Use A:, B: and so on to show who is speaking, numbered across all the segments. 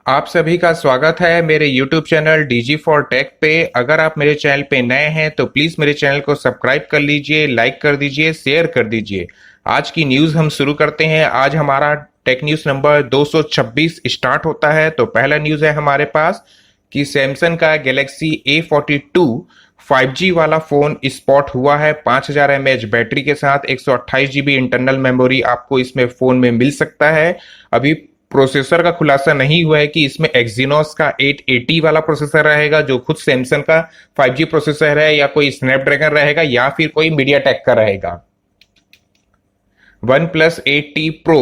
A: आप सभी का स्वागत है मेरे YouTube channel DG for tech पे। अगर आप मेरे चैनल पे नए हैं तो प्लीज मेरे चैनल को सब्सक्राइब कर लीजिए, लाइक कर दीजिए, शेयर कर दीजिए। आज की न्यूज हम शुरू करते हैं। आज हमारा टेक न्यूज नंबर 226 स्टार्ट होता है। तो पहला न्यूज है हमारे पास कि सैमसंग का गैलेक्सी A42 5G वाला फोन स्पॉट हुआ है। 5000 mAh बैटरी के साथ 128 GB इंटरनल मेमोरी आपको इसमें फोन में मिल सकता है। अभी प्रोसेसर का खुलासा नहीं हुआ है कि इसमें एक्जीनोस का 880 वाला प्रोसेसर रहेगा जो खुद सैमसंग का 5G प्रोसेसर है, या कोई स्नैपड्रैगन रहेगा, या फिर कोई मीडियाटेक का रहेगा। वन प्लस 8T प्रो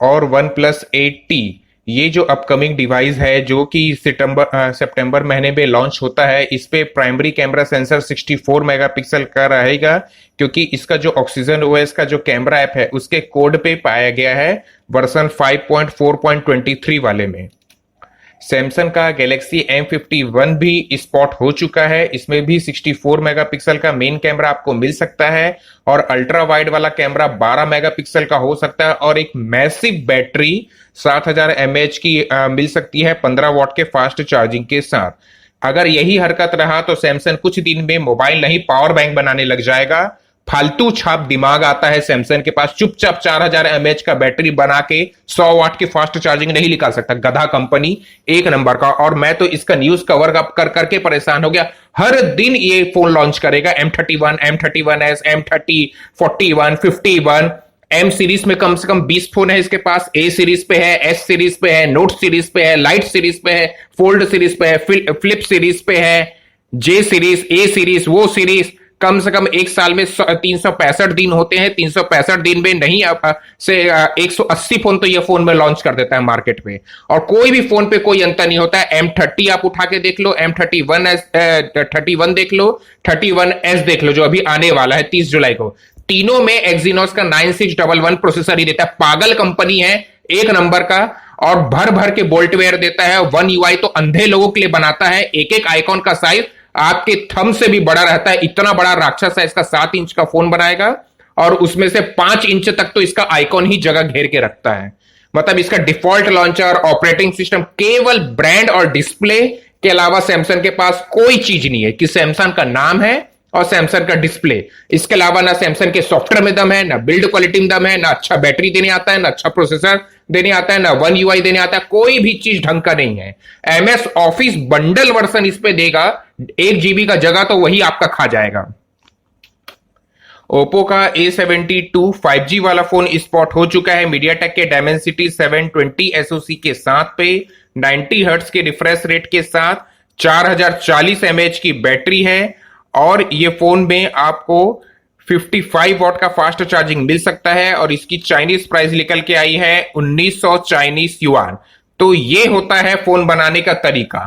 A: और वन प्लस 8T ये जो अपकमिंग डिवाइस है जो कि सितंबर महीने में लॉन्च होता है, इस पे प्राइमरी कैमरा सेंसर 64 मेगापिक्सल का रहेगा, क्योंकि इसका जो ऑक्सीजन ओएस का जो कैमरा ऐप है उसके कोड पे पाया गया है वर्जन 5.4.23 वाले में। सैमसंग का गैलेक्सी M51 भी स्पॉट हो चुका है। इसमें भी 64 मेगापिक्सल का मेन कैमरा आपको मिल सकता है और अल्ट्रा वाइड वाला कैमरा 12 मेगापिक्सल का हो सकता है, और एक मैसिव बैटरी 7000 mAh की मिल सकती है 15 वॉट के फास्ट चार्जिंग के साथ। अगर यही हरकत रहा तो सैमसंग कुछ दिन में मोबाइल नहीं पावर बैंक बनाने लग जाएगा। फालतू छाप दिमाग आता है सैमसंग के पास। चुपचाप 4000 mAh का बैटरी बना के 100 वाट की फास्ट चार्जिंग नहीं निकाल सकता। गधा कंपनी एक नंबर का। और मैं तो इसका न्यूज कवर कर करके परेशान हो गया। हर दिन ये फोन लॉन्च करेगा। M31, M31s, M30, 41, 51। M series में कम से कम 20 फोन है इसके पास। ए सीरीज पे है, एस सीरीज पे है, नोट सीरीज पे है, लाइट सीरीज पे है, फोल्ड सीरीज पे है, फ्लिप सीरीज पे है, जे सीरीज, ए सीरीज, वो सीरीज। कम से कम एक साल में 365 दिन होते हैं। 365 दिन में नहीं से 180 फोन तो ये फोन में लॉन्च कर देता है मार्केट में। और कोई भी फोन पे कोई अंतर नहीं होता है। M30 आप उठा के देख लो, M31 देख लो, 31s देख लो जो अभी आने वाला है 30 जुलाई को। तीनों में एक्जीनोस का 9611 प्रोसेसर ही देता है। पागल कंपनी है एक नंबर का। और भर भर के बोल्टवेयर देता है। वन यूआई तो अंधे लोगों के लिए बनाता है। एक एक आइकॉन का साइज आपके थंब से भी बड़ा रहता है। इतना बड़ा राक्षस है। इसका 7 इंच का फोन बनाएगा और उसमें से 5 इंच तक तो इसका आइकॉन ही जगह घेर के रखता है। मतलब इसका डिफॉल्ट लॉन्चर, ऑपरेटिंग सिस्टम, केवल ब्रांड और डिस्प्ले के अलावा सैमसंग के पास कोई चीज नहीं है। कि सैमसंग का नाम है और सैमसंग का डिस्प्ले। इसके अलावा ना सैमसंग के सॉफ्टवेयर में दम है, ना बिल्ड क्वालिटी में दम है, ना अच्छा बैटरी देने आता है, ना अच्छा प्रोसेसर देने आता है, ना वन यूआई देने आता है। कोई भी चीज ढंग का नहीं है। MS ऑफिस बंडल वर्जन इस पे देगा। 1 GB का जगह तो वही आपका खा जाएगा। ओप्पो का A72 5G वाला फोन स्पॉट हो चुका है मीडियाटेक के डायमेंसिटी 720 SoC के साथ पे 90 हर्ट्ज के रिफ्रेश रेट के साथ 4040 mAh की बैटरी है। और ये फोन में आपको 55 वॉट का फास्ट चार्जिंग मिल सकता है। और इसकी चाइनीज प्राइस निकल के आई है 1900 चाइनीज युआन। तो ये होता है फोन बनाने का तरीका।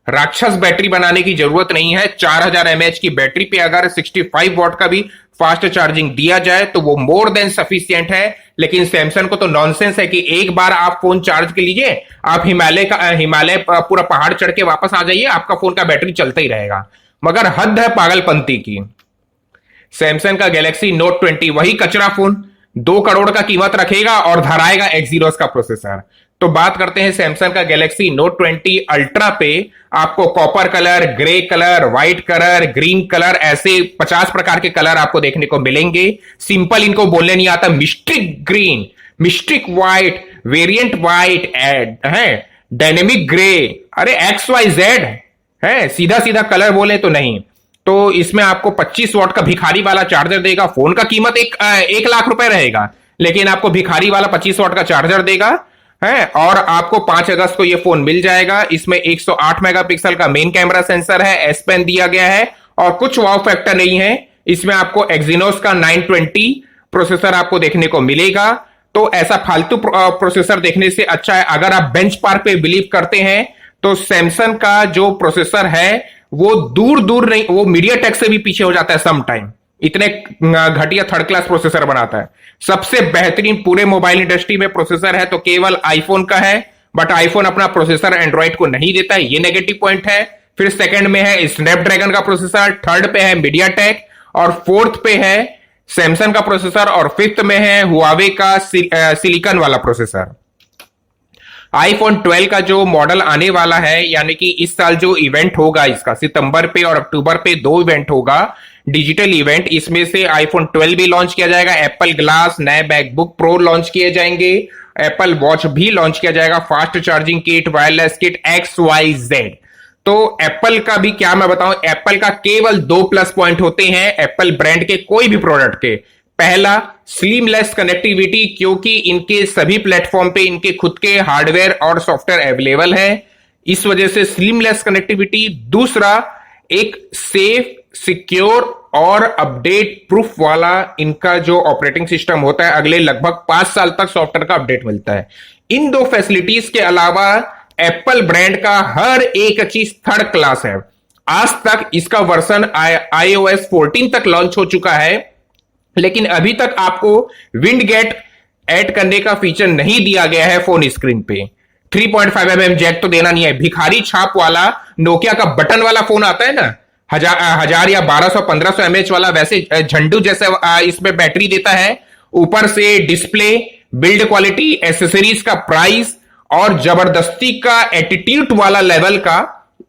A: राक्षस बैटरी बनाने की जरूरत नहीं है। 4000 mAh की बैटरी पे अगर 65 वॉट का भी फास्ट चार्जिंग दिया जाए तो वो मोर देन सफिशियंट है। लेकिन सैमसंग को तो नॉनसेंस है कि एक बार आप फोन चार्ज के लीजिए, आप हिमालय पूरा पहाड़ चढ़ के वापस आ जाइए, आपका फोन का बैटरी चलता ही रहेगा। मगर हद है पागलपंती की। सैमसंग का गैलेक्सी नोट 20 वही कचरा फोन 2 करोड़ का कीमत रखेगा और धराएगा एक्जीनोस का प्रोसेसर। तो बात करते हैं सैमसंग का गैलेक्सी नोट 20 अल्ट्रा पे। आपको copper colour, grey colour, white colour, green colour, ऐसे 50 प्रकार के कलर आपको देखने को मिलेंगे। सिंपल इनको बोलने नहीं आता। Mistake green, mistake white, variant white है, डायनेमिक ग्रे, अरे XYZ है। सीधा सीधा कलर बोले तो नहीं। तो इसमें आपको 25 वॉट का भिखारी वाला चार्जर देगा। फोन का कीमत 1 लाख रुपए रहेगा, लेकिन आपको भिखारी वाला 25 वॉट का चार्जर देगा है। और आपको 5 अगस्त को ये फोन मिल जाएगा। इसमें 108 मेगापिक्सल का मेन कैमरा सेंसर है, S पेन दिया गया है और कुछ वाव फैक्टर नहीं है। इसमें आपको एक्जीनोस का 920 प्रोसेसर आपको देखने को मिलेगा। तो ऐसा फालतू प्रोसेसर देखने से अच्छा है, अगर आप बेंच पार्क पे बिलीव करते हैं तो सैमसंग का जो प्रोसेसर है वो दूर दूर नहीं, वो मीडियाटेक से भी पीछे हो जाता है सम टाइम। इतने घटिया थर्ड क्लास प्रोसेसर बनाता है। सबसे बेहतरीन पूरे मोबाइल इंडस्ट्री में प्रोसेसर है तो केवल आईफोन का है। बट आईफोन अपना प्रोसेसर एंड्रॉइड को नहीं देता है, ये नेगेटिव पॉइंट है। फिर सेकंड में है स्नैपड्रैगन का प्रोसेसर, थर्ड पे है मीडियाटेक, और फोर्थ पे है सैमसंग का प्रोसेसर, और फिफ्थ में है हुआवे का सिलिकॉन वाला प्रोसेसर। आईफोन 12 का जो मॉडल आने वाला है, यानी कि इस साल जो इवेंट होगा इसका सितंबर पे और अक्टूबर पे 2 इवेंट होगा, डिजिटल इवेंट। इसमें से आईफोन 12 भी लॉन्च किया जाएगा, एप्पल ग्लास, नए मैकबुक प्रो लॉन्च किए जाएंगे, एप्पल वॉच भी लॉन्च किया जाएगा, fast charging kit, wireless kit, XYZ। तो एप्पल का भी क्या मैं बताऊं, एप्पल का केवल 2 प्लस पॉइंट होते हैं एप्पल ब्रांड के कोई भी प्रोडक्ट के। पहला, स्लीमलेस कनेक्टिविटी, क्योंकि इनके सभी प्लेटफॉर्म पे इनके खुद के हार्डवेयर और सॉफ्टवेयर अवेलेबल है, इस वजह से स्लीमलेस कनेक्टिविटी। दूसरा, एक सेफ, सिक्योर और अपडेट प्रूफ वाला इनका जो ऑपरेटिंग सिस्टम होता है, अगले लगभग 5 साल तक सॉफ्टवेयर का अपडेट मिलता है। इन दो फैसिलिटीज के अलावा एप्पल ब्रांड का हर एक चीज थर्ड क्लास है। आज तक इसका वर्जन iOS 14 तक लॉन्च हो चुका है, लेकिन अभी तक आपको विंड गेट ऐड करने का फीचर नहीं दिया गया है फोन स्क्रीन पे। 3.5mm जैक तो देना नहीं है। भिखारी छाप वाला नोकिया का बटन वाला फोन आता है ना, हजार या 1200-1500 mAh वाला, वैसे झंडू जैसे इसमें बैटरी देता है। ऊपर से डिस्प्ले, बिल्ड क्वालिटी, एसेसरीज का प्राइस और जबरदस्ती का एटीट्यूड वाला लेवल का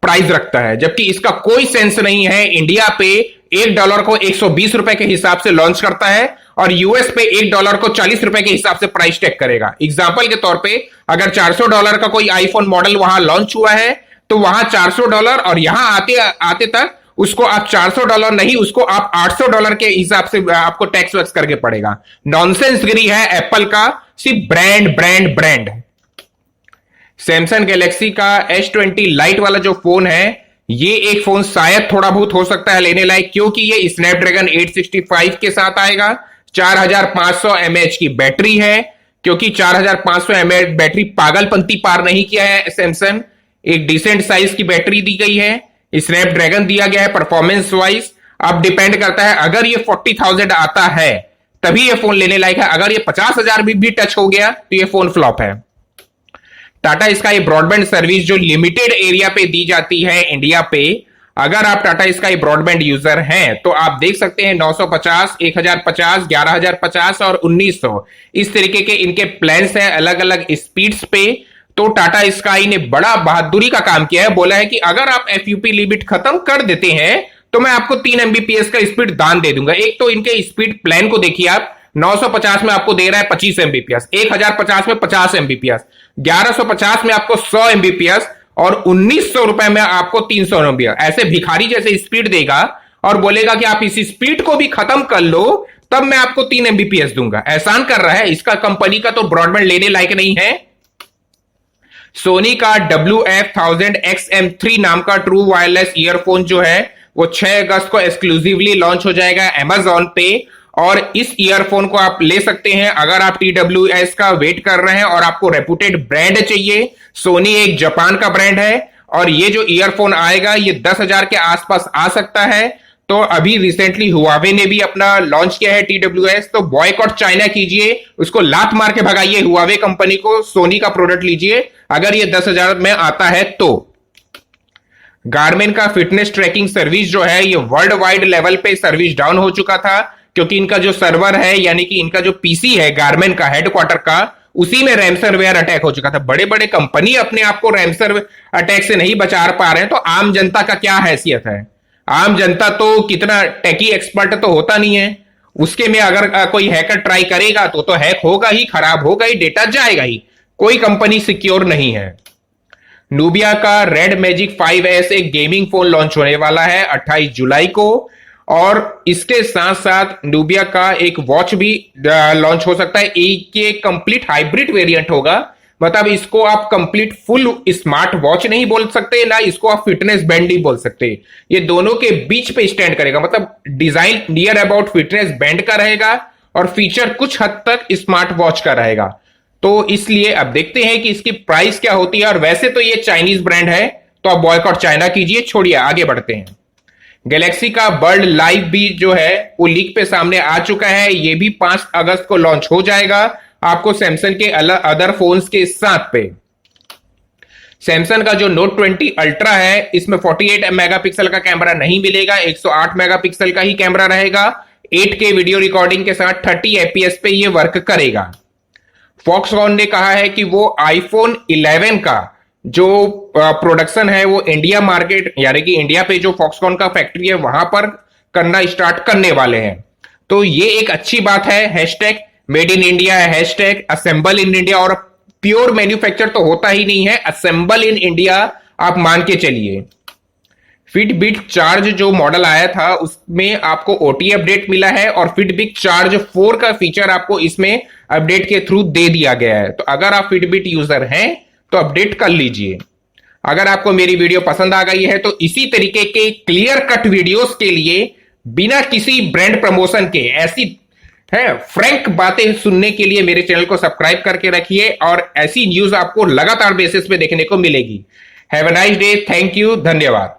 A: प्राइस रखता है, जबकि इसका कोई सेंस नहीं है। इंडिया पे $1 को 120 रुपए के हिसाब से लॉन्च करता है और यूएस पे $1 को 40 रुपए के हिसाब से प्राइस टैग करेगा। एग्जाम्पल के तौर पे अगर $400 का कोई आईफोन मॉडल वहां लॉन्च हुआ है तो वहां $400, और यहां आते आते तक उसको आप $400 नहीं, उसको आप $800 के हिसाब से आपको टैक्स वैक्स करके पड़ेगा। नॉनसेंस गिरी है एप्पल का, सिर्फ brand brand brand. Samsung Galaxy का S20 लाइट वाला जो फोन है, ये एक फोन शायद थोड़ा बहुत हो सकता है लेने लायक, क्योंकि ये स्नैपड्रैगन 865 के साथ आएगा। 4500 mAh की बैटरी है, क्योंकि 4500 mAh बैटरी पागलपंती पार नहीं किया है सैमसंग। एक डिसेंट साइज की बैटरी दी गई है, स्नैपड्रैगन दिया गया है। परफॉर्मेंस वाइज अब डिपेंड करता है, अगर ये 40,000 आता है तभी ये फोन लेने लायक है। अगर ये 50,000 भी टच हो गया तो ये फोन फ्लॉप है। टाटा स्काई ब्रॉडबैंड सर्विस जो लिमिटेड एरिया पे दी जाती है इंडिया पे, अगर आप टाटा स्काई ब्रॉडबैंड यूजर हैं तो आप देख सकते हैं 950, 1050, 11,050 और 1900 इस तरीके के इनके प्लान्स हैं अलग अलग स्पीड्स पे। तो टाटा स्काई ने बड़ा बहादुरी का काम किया है, बोला है कि अगर आप FUP लिमिट खत्म कर देते हैं तो मैं आपको 3 MBPS का स्पीड दान दे दूंगा। एक तो इनके स्पीड प्लान को देखिए आप, 950 में आपको दे रहा है 25 MBPS, 1050 में 50 MBPS, 1150 में आपको 100 MBPS और 1900 रुपए में आपको 300 MBPS। ऐसे भिखारी जैसे स्पीड देगा और बोलेगा कि आप इस स्पीड को भी खत्म कर लो तब मैं आपको 3 MBPS दूंगा। एहसान कर रहा है, इसका कंपनी का तो ब्रॉडबैंड लेने लायक नहीं है। सोनी का WF-1000XM3 नाम का ट्रू वायरलेस ईयरफोन जो है वो 6 अगस्त को एक्सक्लूसिवली लॉन्च हो जाएगा अमेजॉन पे, और इस ईयरफोन को आप ले सकते हैं अगर आप TWS का वेट कर रहे हैं और आपको रेपुटेड ब्रांड चाहिए। सोनी एक जापान का ब्रांड है और ये जो ईयरफोन आएगा ये 10,000 के आसपास आ सकता है। तो अभी रिसेंटली हुआवे ने भी अपना लॉन्च किया है TWS, तो बॉयकॉट चाइना कीजिए, उसको लात मार के भगाइए हुआवे कंपनी को, सोनी का प्रोडक्ट लीजिए अगर ये 10,000 में आता है तो। गारमिन का फिटनेस ट्रैकिंग सर्विस जो है ये वर्ल्ड वाइड लेवल पे सर्विस डाउन हो चुका था, क्योंकि इनका जो सर्वर है यानी कि इनका जो पीसी है गारमिन का हेडक्वार्टर का, उसी में रैमसरवेयर अटैक हो चुका था। बड़े बड़े कंपनी अपने आप को रैमसर अटैक से नहीं बचा पा रहे हैं, तो आम जनता का क्या हैसियत है? आम जनता तो कितना टेकी एक्सपर्ट तो होता नहीं है, उसके में अगर कोई हैकर ट्राई करेगा तो हैक होगा ही, खराब होगा ही, डेटा जाएगा ही। कोई कंपनी सिक्योर नहीं है। नूबिया का रेड मैजिक 5S एक गेमिंग फोन लॉन्च होने वाला है 28 जुलाई को, और इसके साथ साथ नूबिया का एक वॉच भी लॉन्च हो सकता है। एक कंप्लीट हाइब्रिड वेरिएंट होगा, मतलब इसको आप कंप्लीट फुल स्मार्ट वॉच नहीं बोल सकते, ना इसको आप फिटनेस बैंड नहीं बोल सकते। ये दोनों के बीच पे स्टैंड करेगा, मतलब design near about fitness band का रहेगा और फीचर कुछ हद तक स्मार्ट वॉच का रहेगा। तो इसलिए अब देखते हैं कि इसकी प्राइस क्या होती है। और वैसे तो ये चाइनीज ब्रांड है, तो आप बॉयकॉट चाइना कीजिए, छोड़िए, आगे बढ़ते हैं। गैलेक्सी का बर्ड लाइव भी जो है वो लीक पे सामने आ चुका है, ये भी 5 अगस्त को लॉन्च हो जाएगा आपको सैमसंग के अदर फोन्स के साथ पे। सैमसंग का जो Note 20 अल्ट्रा है इसमें 48 मेगापिक्सल का कैमरा नहीं मिलेगा, 108 मेगापिक्सल का ही कैमरा रहेगा। 8K वीडियो रिकॉर्डिंग के साथ 30 FPS पे ये वर्क करेगा। फॉक्सकॉन ने कहा है कि वो आईफोन 11 का जो प्रोडक्शन है वो इंडिया मार्केट यानी कि इंडिया पे जो फॉक्सकॉन का फैक्ट्री है वहां पर करना स्टार्ट करने वाले हैं। तो ये एक अच्छी बात है। Hashtag made in India, hashtag assemble in India, और प्योर मैन्युफैक्चर तो होता ही नहीं है, असेंबल इन इंडिया आप मान के चलिए। फिटबिट चार्ज जो मॉडल आया था उसमें आपको ओटी अपडेट मिला है और फिटबिट चार्ज 4 का फीचर आपको इसमें अपडेट के थ्रू दे दिया गया है। तो अगर आप फिटबिट यूजर हैं तो अपडेट कर लीजिए। अगर आपको मेरी वीडियो पसंद आ गई है तो इसी तरीके के क्लियर कट वीडियोस के लिए बिना किसी ब्रांड प्रमोशन के ऐसी है फ्रैंक बातें सुनने के लिए मेरे चैनल को सब्सक्राइब करके रखिए और ऐसी न्यूज आपको लगातार बेसिस पे देखने को मिलेगी। Have a nice day, thank you, धन्यवाद।